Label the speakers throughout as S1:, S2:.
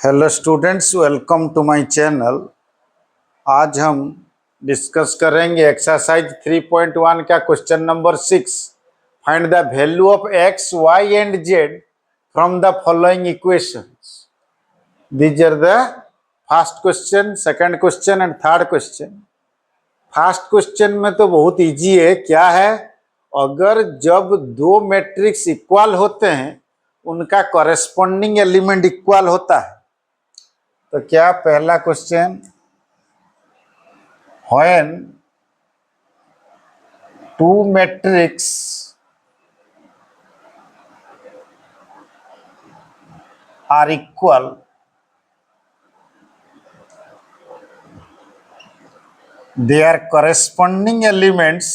S1: Hello students, welcome to my channel. आज हम discuss करेंगे एक्सरसाइज 3.1 का question number 6। Find the value of X Y and Z from the following equations. These are the first question, second question and third question. First question में तो बहुत easy है। क्या है? अगर जब दो मैट्रिक्स इक्वल होते हैं उनका कॉरेस्पॉन्डिंग एलिमेंट इक्वल होता है। तो क्या पहला question, when two matrix are equal their corresponding elements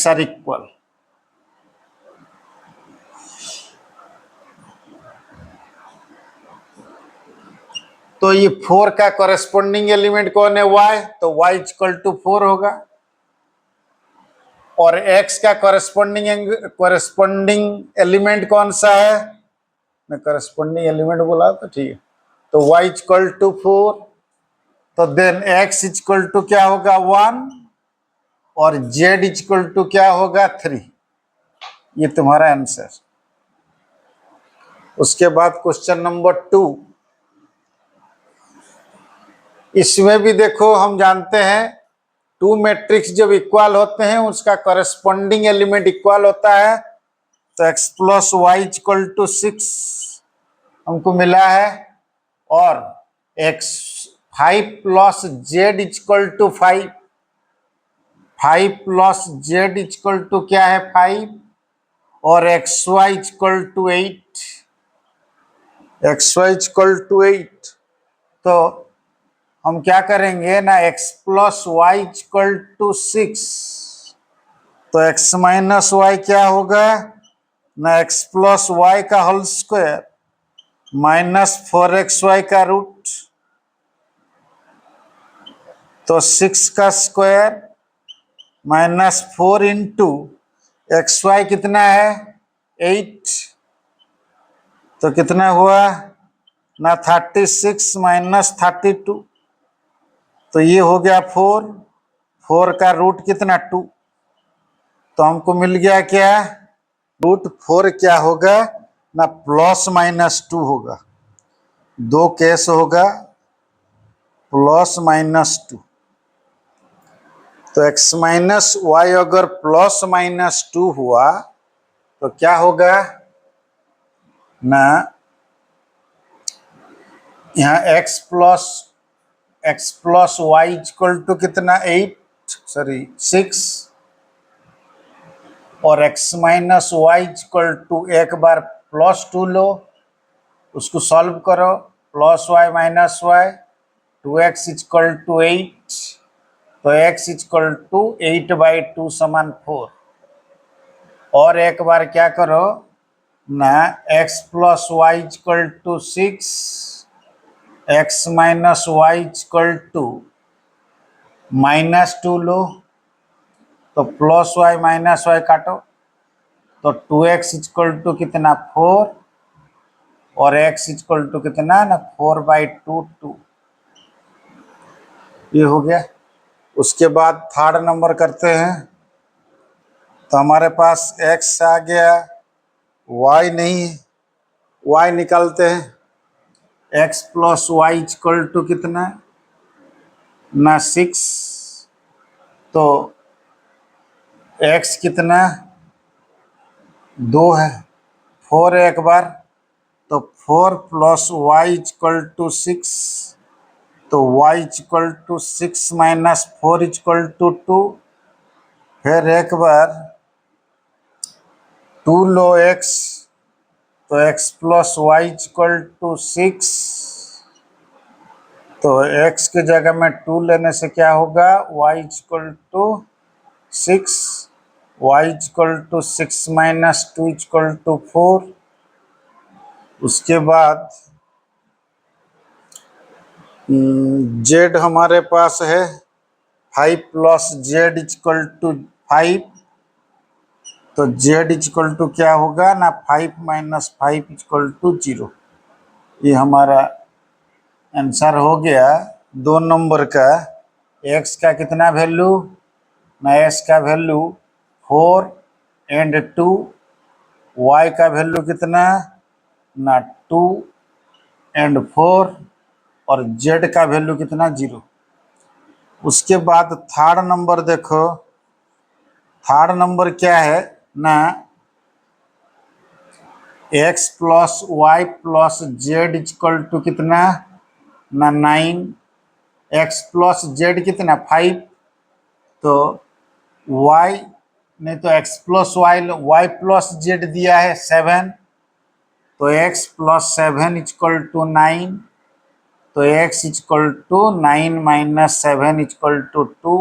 S1: are equal। तो ये 4 का कॉरेस्पॉन्डिंग एलिमेंट कौन है? y। तो y इक्वल टू 4 होगा। और x का कॉरेस्पॉन्डिंग एलिमेंट कौन सा है? मैं कॉरेस्पॉन्डिंग एलिमेंट बोला तो ठीक है। तो y इक्वल टू 4। तो देन x इक्वल टू क्या होगा? 1 और z इक्वल टू क्या होगा? 3। ये तुम्हारा आंसर। उसके बाद क्वेश्चन नंबर 2। इसमें भी देखो, हम जानते हैं टू मैट्रिक्स जब इक्वल होते हैं उसका कॉरेस्पॉन्डिंग एलिमेंट इक्वल होता है। तो x plus Y equal to 6 हमको मिला है। और x 5 plus Z equal to 5। 5 plus Z equal to क्या है? 5। और X Y equal to 8। X Y equal to 8। तो हम क्या करेंगे ना, x plus Y equal to 6। तो x माइनस वाई क्या होगा ना, x प्लस वाई का होल स्क्वायर माइनस 4xy का रूट। तो 6 का square minus 4 into X Y कितना है? 8। तो कितना हुआ ना, 36 माइनस 32। तो ये हो गया 4। 4 का रूट कितना? 2। तो हमको मिल गया क्या? रूट 4 क्या होगा ना, प्लस माइनस 2 होगा। दो केस होगा, प्लस माइनस 2। तो x माइनस वाई अगर प्लस माइनस 2 हुआ तो क्या होगा ना, यहाँ x plus Y equal to कितना? 6। और x minus y equal to एक बार प्लस 2 लो, उसको सॉल्व करो। Plus y minus y 2x equal to 8। तो x इक्वल टू 8/2 समान 4। और एक बार क्या करो ना, x plus Y equal to 6। x minus y equal to -2 लो। तो प्लस वाई माइनस वाई काटो। तो 2x इक्वल टू कितना? 4। और x इक्वल टू कितना ना, 4/2 2। ये हो गया। उसके बाद थर्ड नंबर करते हैं। तो हमारे पास x आ गया, y नहीं, y निकालते हैं। x plus Y equal to कितना ना, 6। तो x कितना? 2 है। 4 एक बार। तो 4 प्लस वाई इक्वल टू 6। तो y equal to 6 minus 4 equal to 2। फिर एक बार 2 लो x। तो x plus Y equal to 6। तो x की जगह में 2 लेने से क्या होगा? y equal to 6। y equal to 6 minus 2 equal to 4। उसके बाद z हमारे पास है 5 प्लस जेड इक्वल टू 5, तो जेड इक्वल टू क्या होगा ना 5 माइनस 5 इक्वल टू 0। ये हमारा आंसर हो गया 2 नंबर का। एक्स का कितना वैल्यू ना, एक्स का वैल्यू 4 एंड 2, वाई का वैल्यू कितना ना 2 एंड 4, और जेड का वैल्यू कितना 0। उसके बाद थर्ड नंबर देखो, थर्ड नंबर क्या है ना, x plus y plus Z equal to कितना ना 9, एक्स प्लस जेड कितना 5, तो वाई नहीं तो x plus y, y plus z दिया है 7, तो एक्स प्लस 7 इक्वल टू 9, तो x equal to 9 minus 7 equal to 2।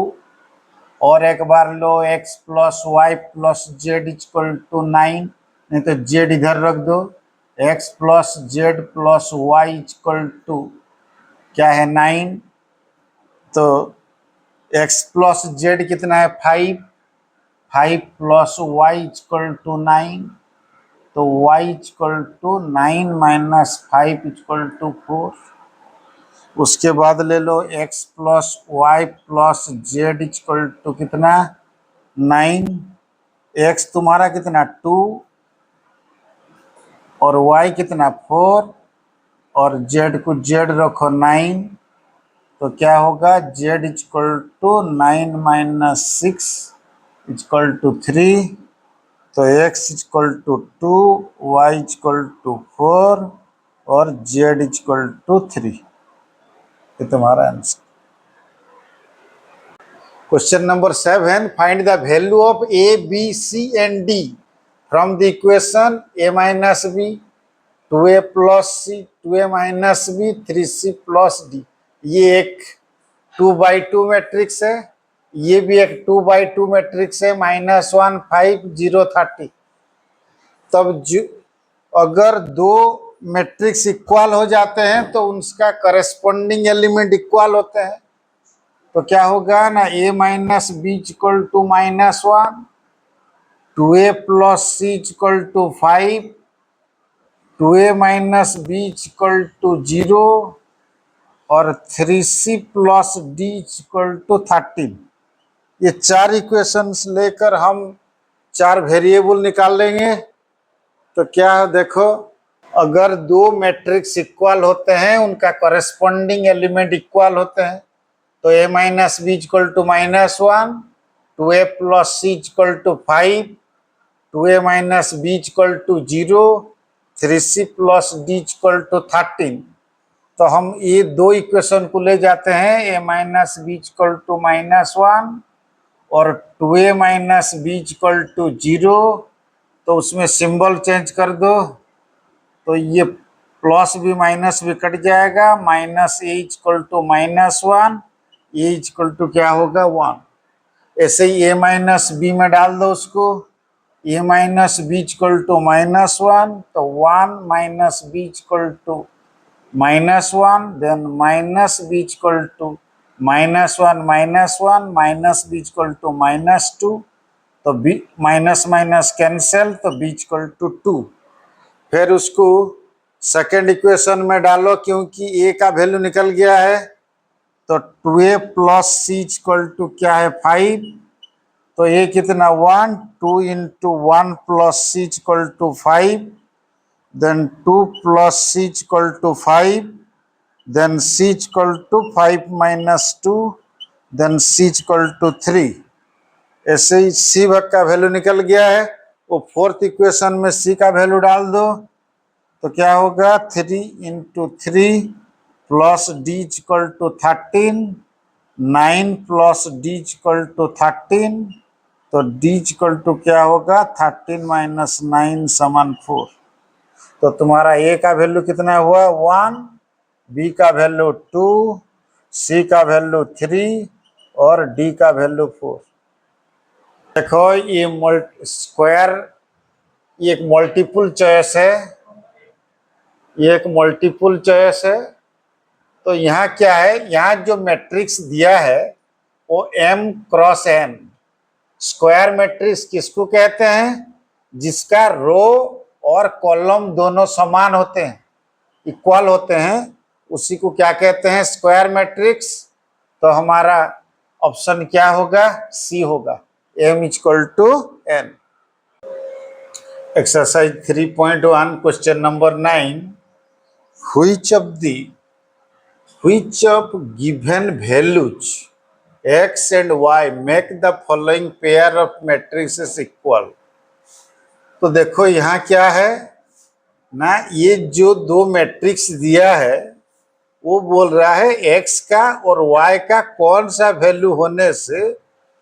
S1: और एक बार लो, x plus y plus Z equal to 9, नहीं तो जेड इधर रख दो, x plus z plus Y equal to क्या है 9, तो एक्स प्लस जेड कितना है 5, 5 प्लस वाई इक्वल टू 9, तो y equal to 9 minus 5 equal to 4। उसके बाद ले लो x plus y plus Z equal to कितना 9, एक्स तुम्हारा कितना 2 और वाई कितना 4, और जेड को जेड रखो 9, तो क्या होगा z equal to 9 minus 6 equal to 3, तो x equal to 2, y equal to 4 और जेड इक्वल टू 3। ये तुम्हारा answer. Question number 7, find the value of a b c and d from the equation a minus b 2a plus c 2a minus b 3c plus d. ये एक 2x2 matrix है, ये भी एक 2x2 matrix है, -1 5 0 30। तब अगर दो मैट्रिक्स इक्वल हो जाते हैं तो उनका करस्पॉन्डिंग एलिमेंट इक्वल होते हैं, तो क्या होगा ना a minus b equal to -1, 2a plus c equal to 5, 2a minus b equal to 0 और 3c plus d equal to 13। ये 4 इक्वेशंस लेकर हम 4 वेरिएबल निकाल लेंगे। तो क्या है देखो, अगर दो मैट्रिक्स इक्वल होते हैं, उनका करस्पॉन्डिंग एलिमेंट इक्वल होते हैं, तो a minus b equal to -1, 2a plus c equal to 5, 2a minus b equal to 0, 3c plus d equal to 13। तो हम ये दो इक्वेशन को ले जाते हैं, a minus b equal to -1 और 2a minus b equal to 0, तो उसमें सिंबल चेंज कर दो, तो ये प्लस भी माइनस भी कट जाएगा, minus a equal to -1, a equal to क्या होगा 1। ऐसे ही ए माइनस बी में डाल दो उसको, a minus b equal to -1, तो 1 minus b equal to -1, then minus b equal to -1 minus b equal to -2, तो बी माइनस माइनस कैंसिल, तो बी इक्वल टू 2। फिर उसको सेकेंड इक्वेशन में डालो, क्योंकि ए का वैल्यू निकल गया है, तो 2a plus c equal to क्या है 5, तो ये कितना 1, 2 into 1 plus c equal to 5, then 2 plus c equal to 5, then c equal to 5 minus 2, then c equal to 3। ऐसे ही सी भाग का वैल्यू निकल गया है, वो फोर्थ इक्वेशन में सी का वैल्यू डाल दो, तो क्या होगा 3 into 3 plus d equal to 13, 9 plus d equal to 13, तो डी इक्वल टू क्या होगा 13 माइनस 9 समान 4। तो तुम्हारा ए का वैल्यू कितना हुआ 1, बी का वैल्यू 2, सी का वैल्यू 3 और डी का वैल्यू 4। देखो ये स्क्वायर, ये एक मल्टीपल चॉइस है, ये एक मल्टीपल चॉइस है। तो यहाँ क्या है, यहाँ जो मैट्रिक्स दिया है वो m cross n। Square matrix किसको कहते हैं? जिसका रो और कॉलम दोनों समान होते हैं, इक्वल होते हैं, उसी को क्या कहते हैं? Square matrix. तो हमारा ऑप्शन क्या होगा? सी होगा, m equal to n। Exercise 3.1 question number 9, which of given values x and y make the following pair of matrices equal? तो देखो यहाँ क्या है ना, ये जो दो मैट्रिक्स दिया है वो बोल रहा है x का और y का कौन सा वैल्यू होने से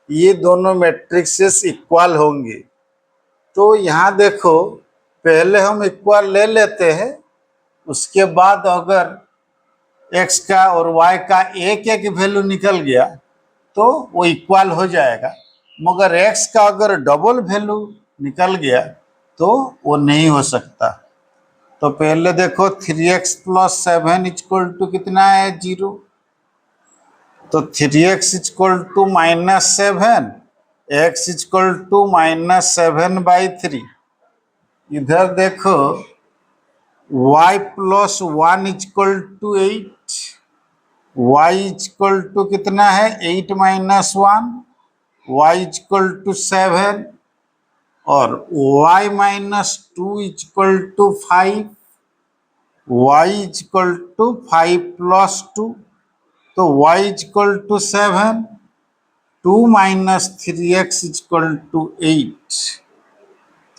S1: ये दोनों मैट्रिक्सेस इक्वल होंगे। तो यहाँ देखो, पहले हम इक्वल ले लेते हैं, उसके बाद अगर x का और y का एक एक वैल्यू निकल गया तो वो इक्वल हो जाएगा, मगर x का अगर डबल वैल्यू निकल गया तो वो नहीं हो सकता। तो पहले देखो 3x प्लस 7 इक्वल टू कितना है? 0। तो 3x equal to -7, x equal to -7/3। इधर देखो y plus 1 equal to 8, y equal to कितना है? 8 - 1, y इक्वल टू 7 और y - 2 equal to 5, y equal to 5 plus 2, तो y equal to 7, 2 - 3x equal to 8।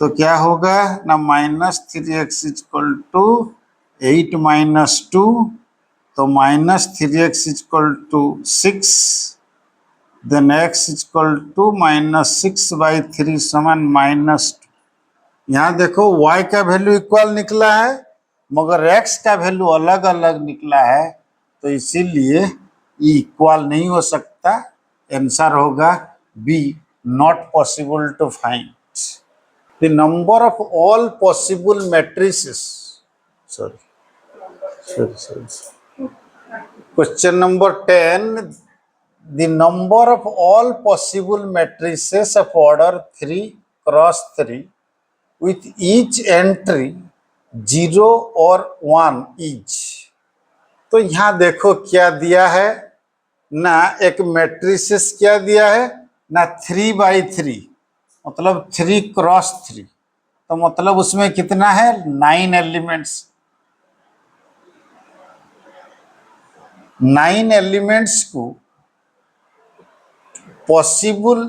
S1: तो क्या होगा ना, -3x इक्वल टू 8 - 2, तो -3x equal to 6, then x equal to -6/3 समान -2। यहाँ देखो y का वैल्यू इक्वल निकला है मगर x का वैल्यू अलग अलग निकला है, तो इसीलिए ये इक्वल नहीं हो सकता। आंसर होगा b, not possible to find the number of all possible matrices. Question number 10, the number of all possible matrices of order 3 cross 3 with each entry 0 और 1 each। तो यहाँ देखो क्या दिया है ना, एक मैट्रिसेस क्या दिया है ना, 3/3, मतलब 3 क्रॉस 3, तो मतलब उसमें कितना है? 9 एलिमेंट्स। 9 एलिमेंट्स को possible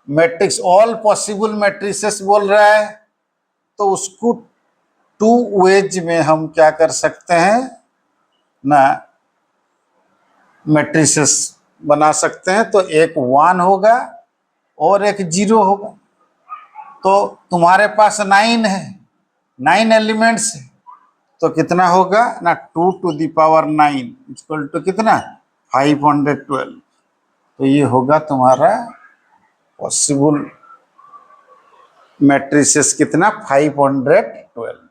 S1: matrix, all possible matrices बोल रहा है, तो उसको 2 वेज में हम क्या कर सकते हैं ना, मैट्रिसेस बना सकते हैं। तो एक 1 होगा और एक 0 होगा। तो तुम्हारे पास 9 है, 9 एलिमेंट्स है, तो कितना होगा ना, 2 to the power 9 equal to कितना? 512। तो ये होगा तुम्हारा पॉसिबल मैट्रिसेस कितना? 512।